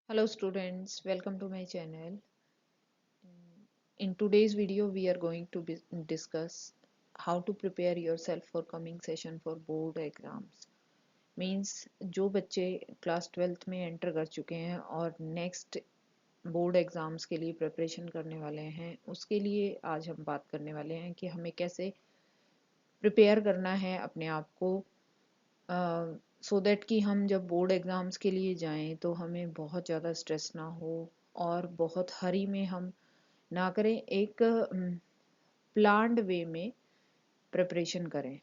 Hello students, welcome to my channel. In today's video, we are going to discuss how to prepare yourself for coming session for board exams. Means जो बच्चे class 12th में enter कर चुके हैं और next board exams के लिए preparation करने वाले हैं, उसके लिए आज हम बात करने वाले हैं कि हमें कैसे प्रिपेयर करना है अपने आप को सो दैट कि हम जब बोर्ड एग्ज़ाम्स के लिए जाएं तो हमें बहुत ज़्यादा स्ट्रेस ना हो और बहुत हरी में हम ना करें, एक प्लान्ड वे में प्रिपरेशन करें।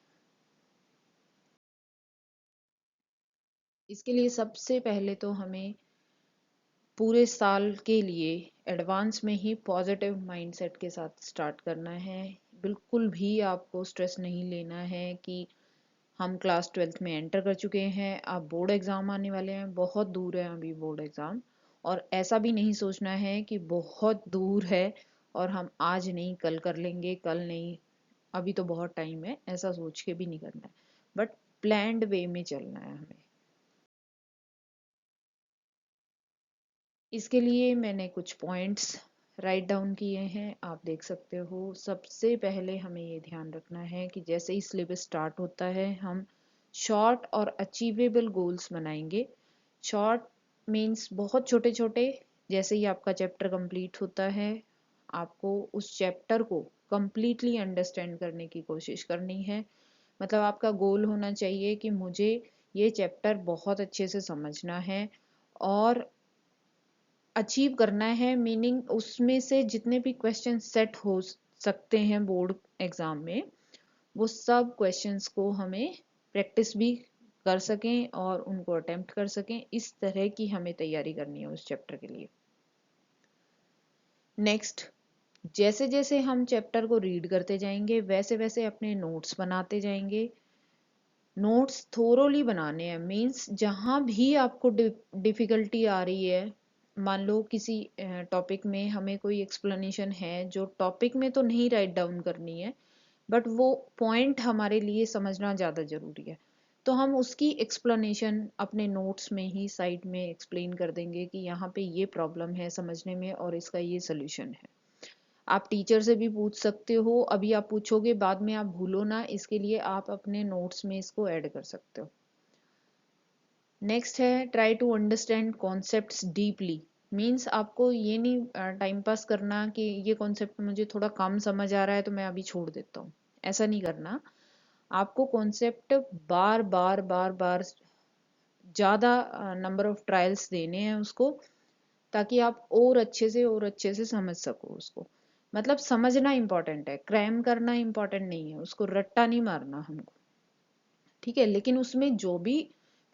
इसके लिए सबसे पहले तो हमें पूरे साल के लिए एडवांस में ही पॉजिटिव माइंडसेट के साथ स्टार्ट करना है। बिल्कुल भी आपको स्ट्रेस नहीं लेना है कि हम क्लास 12th में एंटर कर चुके हैं, अब बोर्ड एग्ज़ाम आने वाले हैं, बहुत दूर है अभी बोर्ड एग्ज़ाम। और ऐसा भी नहीं सोचना है कि बहुत दूर है और हम आज नहीं कल कर लेंगे, कल नहीं अभी तो बहुत टाइम है, ऐसा सोच के भी नहीं करना है, बट प्लान्ड वे में चलना है हमें। इसके लिए मैंने कुछ पॉइंट्स राइट डाउन किए हैं, आप देख सकते हो। सबसे पहले हमें ये ध्यान रखना है कि जैसे ही सिलेबस स्टार्ट होता है हम शॉर्ट और अचीवेबल गोल्स बनाएंगे। शॉर्ट मीन्स बहुत छोटे छोटे। जैसे ही आपका चैप्टर कंप्लीट होता है, आपको उस चैप्टर को कंप्लीटली अंडरस्टैंड करने की कोशिश करनी है। मतलब आपका गोल होना चाहिए कि मुझे ये चैप्टर बहुत अच्छे से समझना है और अचीव करना है। मीनिंग उसमें से जितने भी क्वेश्चन सेट हो सकते हैं बोर्ड एग्जाम में, वो सब क्वेश्चंस को हमें प्रैक्टिस भी कर सकें और उनको अटेम्प्ट कर सकें। इस तरह की हमें तैयारी करनी है उस चैप्टर के लिए। नेक्स्ट, जैसे जैसे हम चैप्टर को रीड करते जाएंगे वैसे वैसे अपने नोट्स बनाते जाएंगे। नोट्स थोरोली बनाने हैं। मीन्स जहाँ भी आपको डिफिकल्टी आ रही है, मान लो किसी टॉपिक में हमें कोई एक्सप्लेनेशन है जो टॉपिक में तो नहीं राइट डाउन करनी है, बट वो पॉइंट हमारे लिए समझना ज़्यादा ज़रूरी है, तो हम उसकी एक्सप्लेनेशन अपने नोट्स में ही साइड में एक्सप्लेन कर देंगे कि यहाँ पे ये प्रॉब्लम है समझने में और इसका ये सोल्यूशन है। आप टीचर से भी पूछ सकते हो, अभी आप पूछोगे बाद में आप भूलो ना, इसके लिए आप अपने नोट्स में इसको ऐड कर सकते हो। नेक्स्ट है try to understand concepts deeply. Means आपको ये नहीं टाइम पास करना कि ये कॉन्सेप्ट मुझे थोड़ा कम समझ आ रहा है तो मैं अभी छोड़ देता हूँ, ऐसा नहीं करना। आपको कॉन्सेप्ट बार बार बार बार ज़्यादा नंबर ऑफ ट्रायल्स देने हैं उसको, ताकि आप और अच्छे से समझ सको उसको। मतलब समझना इंपॉर्टेंट है, क्रैम करना इंपॉर्टेंट नहीं है, उसको रट्टा नहीं मारना हमको, ठीक है। लेकिन उसमें जो भी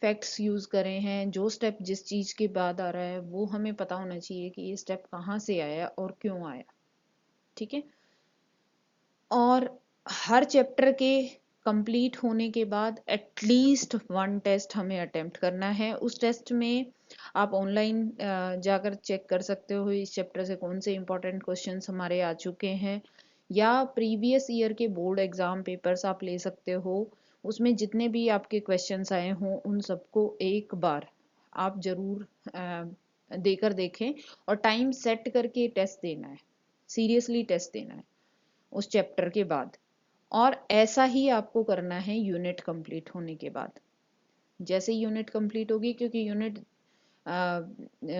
फैक्ट्स यूज करे हैं, जो स्टेप जिस चीज के बाद आ रहा है, वो हमें पता होना चाहिए कि ये स्टेप कहाँ से आया और क्यों आया, ठीक है। और हर चैप्टर के कंप्लीट होने के बाद एटलीस्ट वन टेस्ट हमें अटेम्प्ट करना है। उस टेस्ट में आप ऑनलाइन जाकर चेक कर सकते हो इस चैप्टर से कौन से इंपॉर्टेंट क्वेश्चंस हमारे आ चुके हैं, या प्रीवियस ईयर के बोर्ड एग्जाम पेपर्स आप ले सकते हो। उसमें जितने भी आपके क्वेश्चंस आए हों उन सबको एक बार आप जरूर देकर देखें और टाइम सेट करके टेस्ट देना है, सीरियसली टेस्ट देना है उस चैप्टर के बाद। और ऐसा ही आपको करना है यूनिट कंप्लीट होने के बाद। जैसे यूनिट कंप्लीट होगी, क्योंकि यूनिट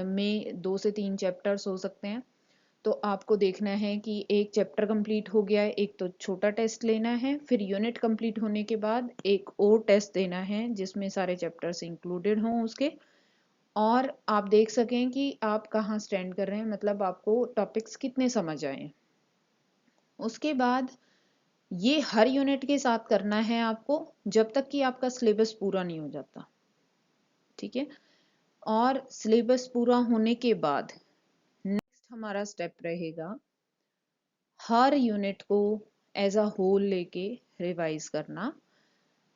में 2 से 3 चैप्टर्स हो सकते हैं, तो आपको देखना है कि एक चैप्टर कंप्लीट हो गया है, एक तो छोटा टेस्ट लेना है, फिर यूनिट कंप्लीट होने के बाद एक और टेस्ट देना है जिसमें सारे चैप्टर्स इंक्लूडेड हों उसके, और आप देख सकें कि आप कहाँ स्टैंड कर रहे हैं, मतलब आपको टॉपिक्स कितने समझ आए। उसके बाद ये हर यूनिट के साथ करना है आपको जब तक कि आपका सिलेबस पूरा नहीं हो जाता, ठीक है। और सिलेबस पूरा होने के बाद नेक्स्ट हमारा स्टेप रहेगा हर यूनिट को एज अ होल लेके रिवाइज करना।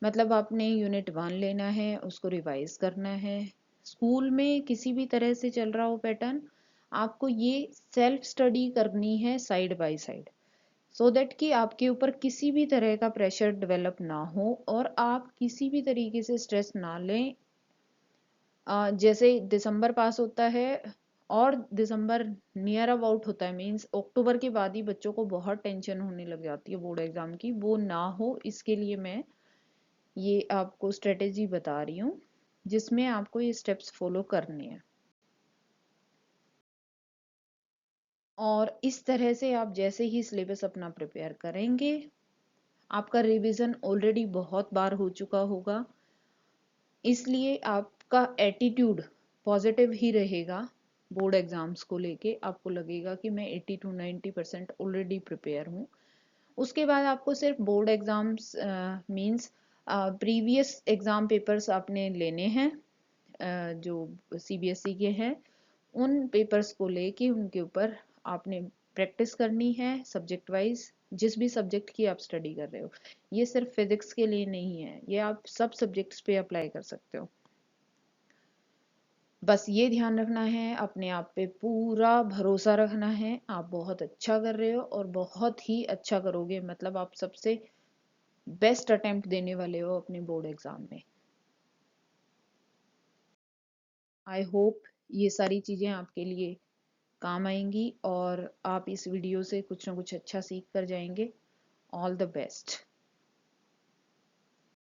मतलब आपने यूनिट 1 लेना है, उसको रिवाइज करना है। स्कूल में किसी भी तरह से चल रहा हो पैटर्न, आपको ये सेल्फ स्टडी करनी है side by side, so that कि आपके ऊपर किसी भी तरह का प्रेशर डेवलप ना हो और आप किसी भी तरीके से स्ट्रेस ना लें। जैसे दिसंबर पास होता है और दिसंबर नियर अबाउट होता है, मींस अक्टूबर के बाद ही बच्चों को बहुत टेंशन होने लग जाती है बोर्ड एग्जाम की, वो ना हो इसके लिए मैं ये आपको स्ट्रेटेजी बता रही हूँ जिसमें आपको ये स्टेप्स फॉलो करने हैं। और इस तरह से आप जैसे ही सिलेबस अपना प्रिपेयर करेंगे, आपका रिवीजन ऑलरेडी बहुत बार हो चुका होगा, इसलिए आपका एटीट्यूड पॉजिटिव ही रहेगा। बोर्ड एग्जाम्स को लेके आपको लगेगा कि मैं 80 to 90% ऑलरेडी प्रिपेयर हूँ। उसके बाद आपको सिर्फ board exams means previous exam papers आपने लेने हैं, जो सीबीएसई के हैं, उन पेपर्स को लेके उनके ऊपर आपने प्रैक्टिस करनी है सब्जेक्ट वाइज, जिस भी सब्जेक्ट की आप स्टडी कर रहे हो। ये सिर्फ फिजिक्स के लिए नहीं है, ये आप सब सब्जेक्ट्स पे अप्लाई कर सकते हो। बस ये ध्यान रखना है, अपने आप पे पूरा भरोसा रखना है, आप बहुत अच्छा कर रहे हो और बहुत ही अच्छा करोगे, मतलब आप सबसे बेस्ट अटेम्प्ट देने वाले हो अपने बोर्ड एग्जाम में। आई होप ये सारी चीज़ें आपके लिए काम आएंगी और आप इस वीडियो से कुछ ना कुछ अच्छा सीख कर जाएंगे। All the best.